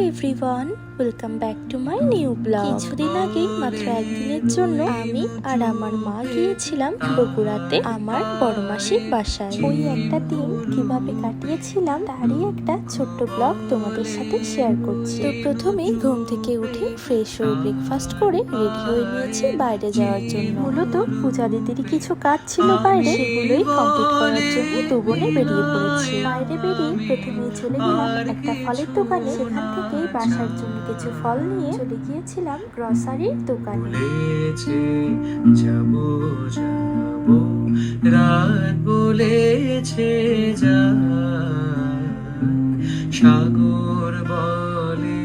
Everyone, welcome back to my new blog. কিছুদিন আগে মাত্র একদিনের জন্য আমি আর আমার মা গিয়েছিলাম বগুড়াতে আমার বড় মাসির বাসায়। ওই একটা দিন কিভাবে কাটিয়েছিলাম তারই একটা ছোট্ট ব্লগ তোমাদের সাথে শেয়ার করছি। তো প্রথমে ঘুম থেকে উঠে ফ্রেশ হয়ে ব্রেকফাস্ট করে রেডি হয়ে নিয়েছি বাইরে যাওয়ার জন্য। মূলত পূজা দিদির কিছু কাজ ছিল বাইরে, সেগুলোই কমপ্লিট করার জন্য দু বোনে বেরিয়ে পড়েছি। বাইরে বেরিয়ে প্রথমে চলে গেলাম একটা ফলের দোকানে। সেখান থেকেই বাসার জন্য কিছু ফল নিয়ে চলে গিয়েছিলাম গ্রসারির দোকানে। যাবো যাবো রাত বলেছে সাগর বলে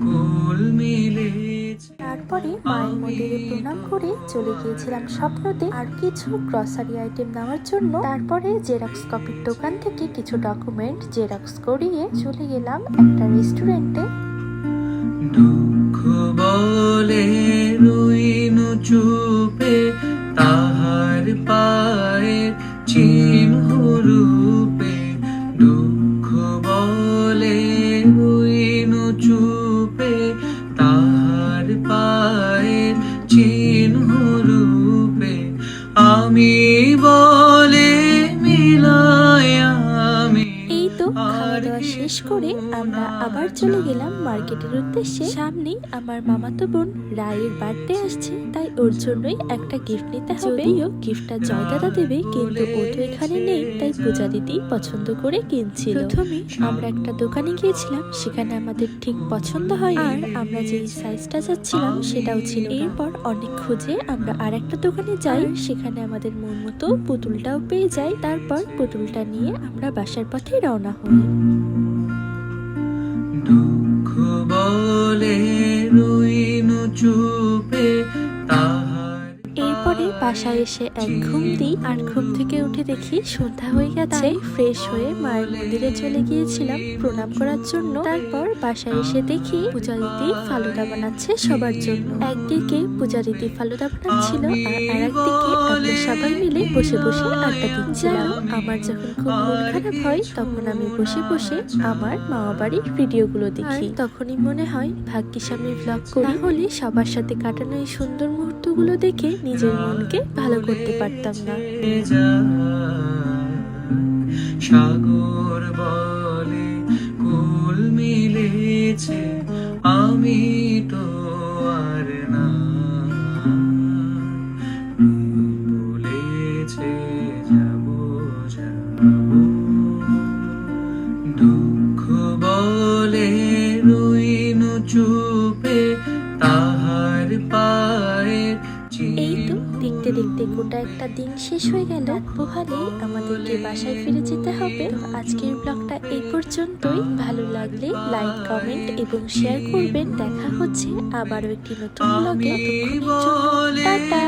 কুল মিলেছে। তারপরে মায়ের মন্দিরে প্রণাম করে চলে গিয়েছিলাম স্বপ্নতে আর কিছু গ্রসারি আইটেম নেওয়ার জন্য। তারপরে জেরক্স কপির দোকান থেকে কিছু ডকুমেন্ট জেরক্স করিয়ে চলে গেলাম একটা রেস্টুরেন্টে। দুঃখ বলে রুইনু চুপে তাহার পায়ের চিহ্ন রূপে। দুঃখ বলে রুইনু চুপে তাহার পায়ের চিহ্ন রূপে। আমি বলে মিলায় আমি। এই তো খাওয়া দাওয়া শেষ করে আমরা আবার চলে গেলাম মার্কেটের উদ্দেশ্যে। সামনেই আমার মামাতো বোন রায়ের বার্থডে আসছে, তাই ওর জন্যই একটা গিফট নিতে হবে। যদিও গিফটটা জয় দাদা দেবে, কিন্তু ও তো এখানে নেই, তাই পূজা দিদি পছন্দ করে কিনছিল। প্রথমে আমরা একটা দোকানে গিয়েছিলাম, সেখানে আমাদের ঠিক পছন্দ হয় আর আমরা যে সাইজটা চাচ্ছিলাম সেটাও ছিল। এরপর অনেক খুঁজে আমরা আর একটা দোকানে যাই, সেখানে আমাদের মন মতো পুতুলটাও পেয়ে যাই। তারপর পুতুলটা নিয়ে আমরা বাসার পথে রওনা হই। দুঃখ বলে রুইনু চুপে তাহার। এরপরে বাসায় এসে এক ঘুম দিই আর ঘুম থেকে উঠে দেখি সন্ধ্যা হয়ে গেছে। ফ্রেশ হয়ে মায়ের মন্দিরে চলে গিয়েছিলাম প্রণাম করার জন্য। তারপর বাসায় এসে দেখি পূজা দিদি ফালুদা বানাচ্ছে সবার জন্য। একদিকে পূজা দিদি ফালুদা বানাচ্ছিল আর আরেকদিকে আমরা সবাই মিলে বসে বসে আড্ডা দিচ্ছিলাম। আমার যখন খুব মন খারাপ হয় তখন আমি বসে বসে আমার মামা বাড়ির ভিডিওগুলো দেখি। তখনই মনে হয় ভাগ্যিস আমি ব্লগ করি, হলে সবার সাথে কাটানো এই সুন্দর মুহূর্তগুলো দেখে নিজের মনকে ভালো করতে পারতাম না। সাগর বলে কুল মিলেছে, আমি তো আর না। বলেছে যাবো যাবো। দুঃখ বলে রুইনু চুপে তাহার পায়ের। এই তো দেখতে দেখতে গোটা একটা দিন শেষ হয়ে গেল। রাত পোহালেই আমাদেরকে বাসায় ফিরে যেতে হবে। তো আজকের ব্লগটা এই পর্যন্তই। ভালো লাগলে লাইক, কমেন্ট এবং শেয়ার করবেন। দেখা হচ্ছে আবারও একটি নতুন ব্লগে। ততক্ষণের জন্য টাটা।